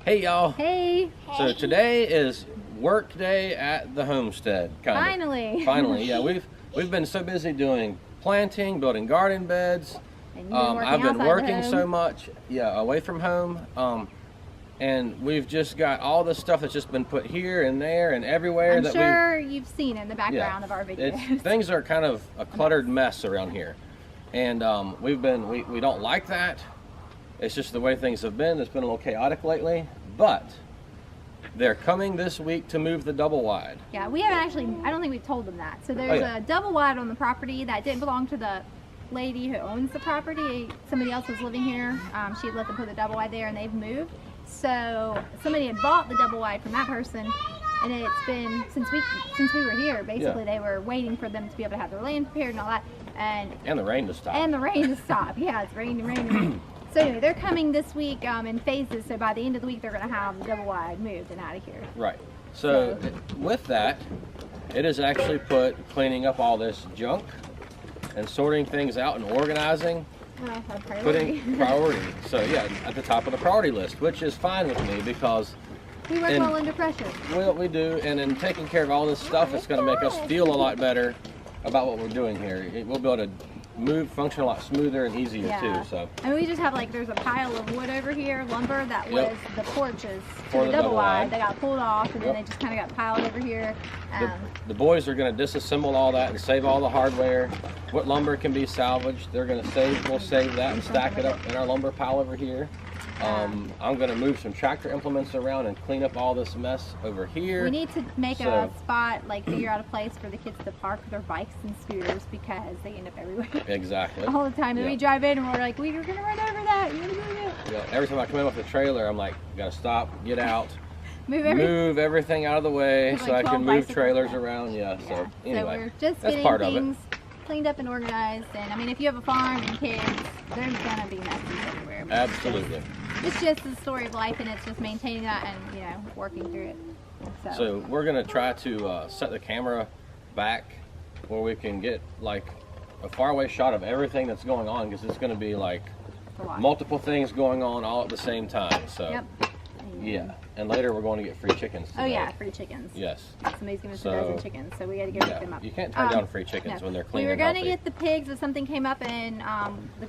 Hey y'all. Hey. So today is work day at the homestead. Finally. Finally, yeah. We've been so busy doing planting, building garden beds. And I've been working so much, away from home. And we've just got all this stuff that's just been put here and there and everywhere. I'm sure you've seen in the background of our videos. Things are kind of a cluttered mess around here, and we don't like that. It's just the way things have been. It's been a little chaotic lately, but they're coming this week to move the double wide. Yeah, we haven't actually, I don't think we've told them that. So there's a double wide on the property that didn't belong to the lady who owns the property. Somebody else was living here. She had let them put the double wide there and they've moved. So somebody had bought the double wide from that person, and it's been, since we were here, basically they were waiting for them to be able to have their land prepared and all that. And the rain to stop. And the rain to stop. Yeah, it's raining. So anyway, they're coming this week in phases, so by the end of the week they're going to have the double wide moved and out of here. Right. So with that, it has actually put cleaning up all this junk and sorting things out and organizing, putting priority. So yeah, at the top of the priority list, which is fine with me because we work well under pressure. Well, we do, and in taking care of all this stuff, it's going to make us feel a lot better about what we're doing here. We'll be able to function a lot smoother and easier too. So and we just have there's a pile of wood over here, lumber that was the porches for the double wide. They got pulled off and then they just kind of got piled over here. The boys are going to disassemble all that and save all the hardware. What lumber can be salvaged, they're going to we'll save that and stack it up in our lumber pile over here. I'm going to move some tractor implements around and clean up all this mess over here. We need to make a spot, figure out a place for the kids to park their bikes and scooters because they end up everywhere. Exactly. All the time. And we drive in and we're like, we were going to run over that. Every time I come in with the trailer, I'm like, got to stop, get out. Move everything out of the way so I can move trailers around. So anyway, so we're just that's getting part of things it. Cleaned up and organized. And I mean, if you have a farm and kids, there's gonna be messes everywhere. Absolutely. It's just the story of life, and it's just maintaining that and working through it. So we're gonna try to set the camera back where we can get a faraway shot of everything that's going on, because it's gonna be multiple things going on all at the same time. So yeah. And later we're going to get free chickens today. Oh yeah, free chickens. Yes. Somebody's giving us a dozen chickens, so we got to go pick them up. You can't turn down free chickens when they're clean. We were going to get the pigs, but something came up, and we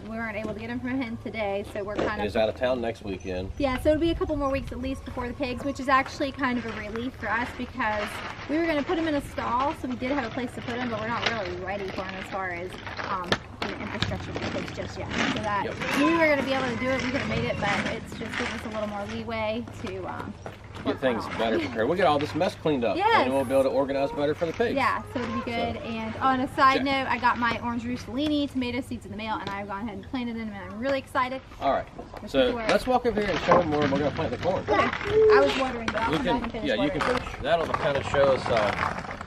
weren't able to get them from him today, so we're kind of. He's out of town next weekend. Yeah, so it'll be a couple more weeks at least before the pigs, which is actually kind of a relief for us because we were going to put them in a stall, so we did have a place to put them, but we're not really ready for them as far as infrastructure for the pigs just yet. So that we were going to be able to do it, we could have made it, but it's just giving us a little more leeway to get things better prepared. We'll get all this mess cleaned up, and we'll be able to organize better for the pigs. Yeah, so it'll be good. And on a side note, I got my orange Russolini tomato seeds in the mail, and I've gone ahead and planted them, and I'm really excited. All right, so let's walk over here and show them where we're going to plant the corn. Okay. I was watering, but I'll come back and finish watering. You can finish. That'll kind of show us.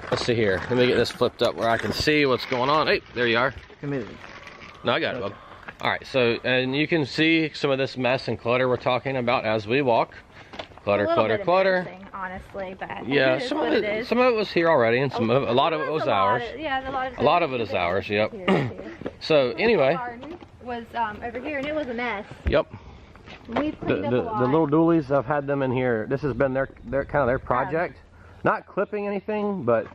Let's see here. Let me get this flipped up where I can see what's going on. Hey, there you are. Come here. No, I got it, bub. All right, so and you can see some of this mess and clutter we're talking about as we walk. Clutter. Honestly, but yeah, some of it was here already, and a lot of it was ours. A lot of it is ours. Yep. So anyway, the garden was over here, and it was a mess. Yep. We've cleaned up a lot. The little dualies, I've had them in here. This has been their kind of their project. Not clipping anything, but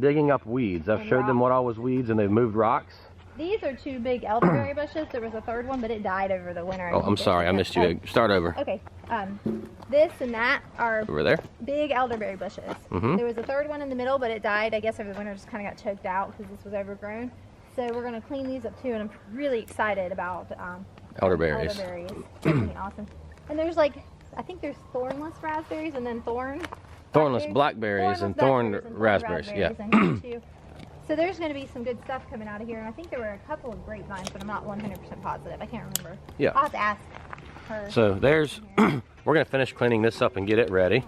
digging up weeds. I've showed them what all was weeds, and they've moved rocks. These are two big elderberry bushes. There was a third one, but it died over the winter. Oh, I'm sorry. I missed you. Start over. Okay. This and that are over there. Big elderberry bushes. There was a third one in the middle, but it died. I guess over the winter just kind of got choked out because this was overgrown. So we're going to clean these up too, and I'm really excited about elderberries. Elderberries. It's going to be awesome. And there's I think there's thornless raspberries and then thornless blackberries and thorned raspberries. Yeah. So there's going to be some good stuff coming out of here, and I think there were a couple of grapevines, but I'm not 100% positive. I can't remember. Yeah. I'll have to ask her. So there's, we're going to finish cleaning this up and get it ready.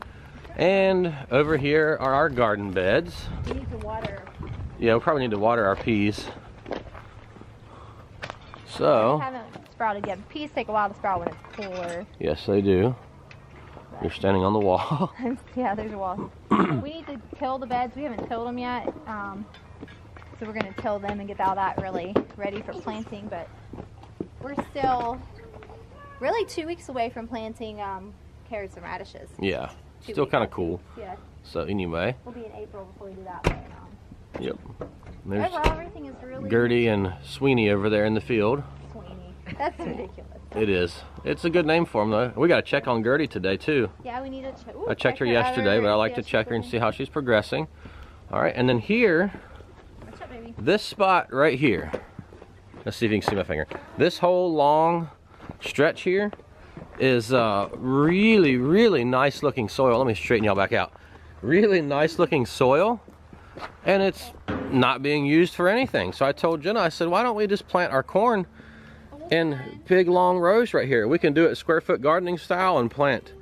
And over here are our garden beds. We need to water. Yeah, we probably need to water our peas. So. I haven't sprouted yet. Peas take a while to sprout when it's cooler. Yes, they do. You're standing on the wall. Yeah, there's a wall. We need to till the beds. We haven't tilled them yet. So we're going to till them and get all that really ready for planting. But we're still really 2 weeks away from planting carrots and radishes. Yeah, still kind of cool. Yeah. So anyway. We'll be in April before we do that one. Yep. There's Overall, everything is really... Gertie and Sweeney over there in the field. Sweeney. That's ridiculous. It is. It's a good name for them though. We got to check on Gertie today too. Yeah, we need to check. I checked her yesterday, but I like to check her and see how she's progressing. All right, and then here, what's up, baby? this spot right here. Let's see if you can see my finger. This whole long stretch here is really, really nice looking soil. Let me straighten y'all back out. Really nice looking soil, and it's not being used for anything. So I told Jenna, I said, why don't we just plant our corn in big long rows right here? We can do it square foot gardening style and plant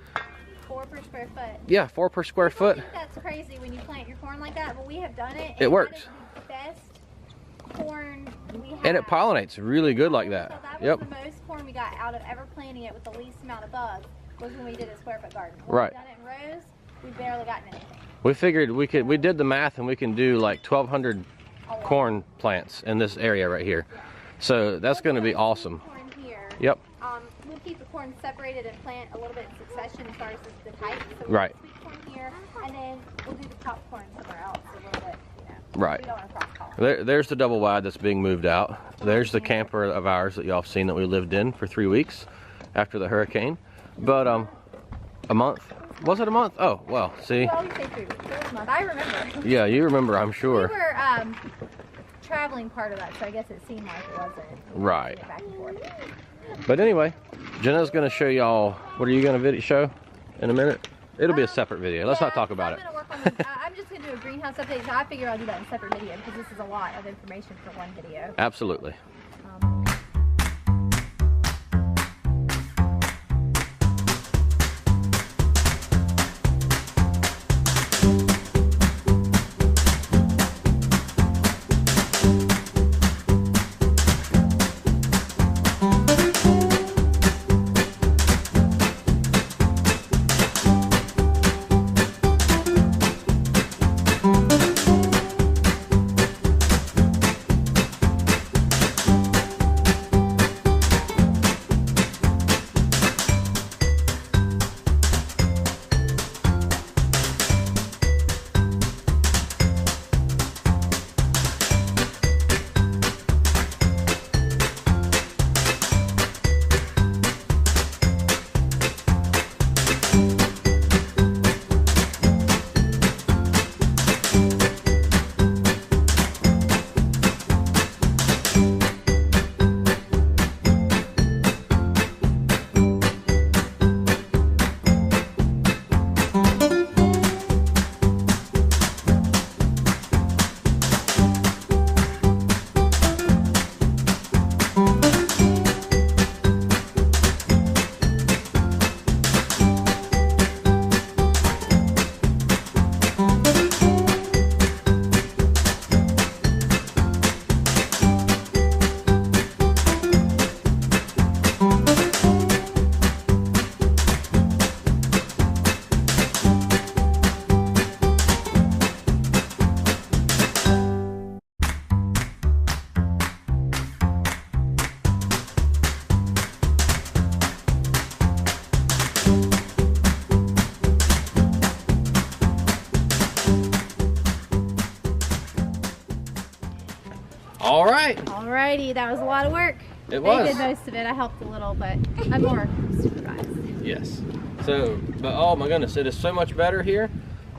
4 per square foot. Yeah, 4 per square foot. I think that's crazy when you plant your corn like that, but we have done it. It works. That is the best corn we have. And it pollinates really good like that. So that Yep. was the most corn we got out of ever planting it with the least amount of bugs was when we did a square foot garden. When Right. we've done it in rows, we barely gotten anything. We figured we did the math and we can do like 1,200 corn plants in this area right here. So that's going to be awesome. Corn here. Yep. We'll keep the corn separated and plant a little bit in succession as far as the type. So we'll Right. do sweet corn here, and then we'll do the top corn somewhere else a little bit. You know. Right. We don't want to cross pollinate. There's the double wide that's being moved out. There's the camper of ours that y'all have seen that we lived in for 3 weeks after the hurricane. But a month. Was it a month? Oh, well, see. We always say 3 weeks. It was a month. I remember. Yeah, you remember, I'm sure. We were traveling part of that, so I guess it seemed like it wasn't. Right. Back and forth. But anyway, Jenna's going to show y'all, what are you going to show in a minute? It'll be a separate video. Let's not talk about it. I'm gonna work on this. I'm just going to do a greenhouse update, so I figure I'll do that in a separate video because this is a lot of information for one video. Absolutely. All right. Alrighty, that was a lot of work. It was. They did most of it. I helped a little, but I'm more supervised. Yes. So, but oh my goodness, it is so much better here.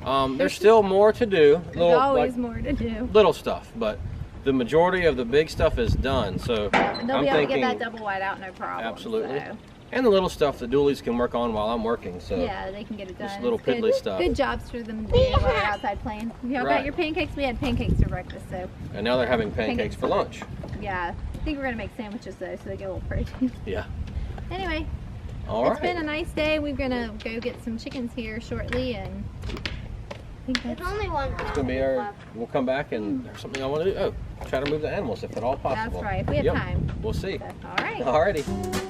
There's still more to do. There's always more to do. Little stuff, but the majority of the big stuff is done. So And they'll I'm be able thinking, to get that double wide out, no problem. absolutely. So. And the little stuff the dualies can work on while I'm working. So Yeah, they can get it done. just little It's good- piddly stuff. Good jobs for them to do while they're outside playing. How Right. about your pancakes? We had pancakes for breakfast, so And now they're having pancakes for lunch. yeah. I think we're gonna make sandwiches though, so they get a little protein. Yeah. Anyway, All it's right. been a nice day. We're gonna go get some chickens here shortly, and I think that's only one. It's gonna be our. We'll come back and there's something I want to do. Oh, try to move the animals if at all possible. right. If we have Yep. time. We'll see. So, all right. Alrighty.